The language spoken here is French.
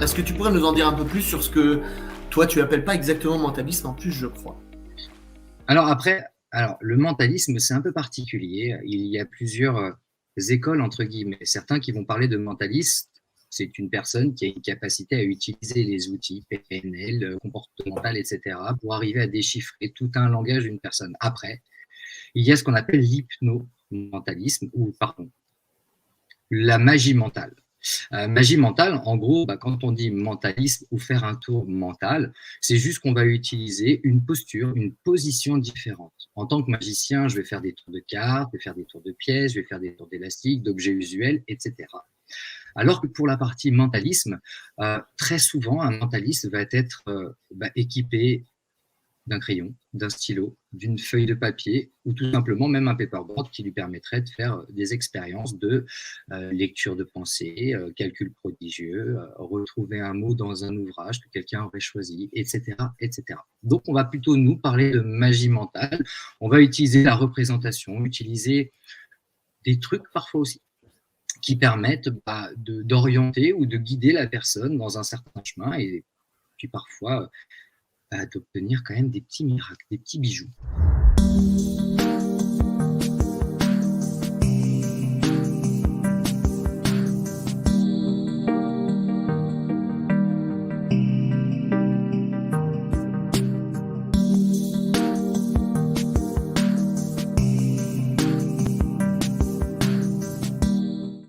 Est-ce que tu pourrais nous en dire un peu plus sur ce que toi tu appelles pas exactement mentalisme en plus, je crois? Alors le mentalisme, c'est un peu particulier. Il y a plusieurs écoles, entre guillemets. Certains qui vont parler de mentaliste, c'est une personne qui a une capacité à utiliser les outils PNL, comportemental, etc., pour arriver à déchiffrer tout un langage d'une personne. Après, il y a ce qu'on appelle l'hypnomentalisme, ou pardon, la magie mentale. Magie mentale, en gros, quand on dit mentalisme ou faire un tour mental, c'est juste qu'on va utiliser une posture, une position différente. En tant que magicien, je vais faire des tours de cartes, je vais faire des tours de pièces, je vais faire des tours d'élastique, d'objets usuels, etc. Alors que pour la partie mentalisme, très souvent, un mentaliste va être équipé d'un crayon, d'un stylo, d'une feuille de papier ou tout simplement même un paperboard qui lui permettrait de faire des expériences de lecture de pensée, calcul prodigieux, retrouver un mot dans un ouvrage que quelqu'un aurait choisi, etc., etc. Donc, on va plutôt nous parler de magie mentale. On va utiliser la représentation, utiliser des trucs parfois aussi qui permettent d'orienter ou de guider la personne dans un certain chemin et puis parfois d'obtenir quand même des petits miracles, des petits bijoux.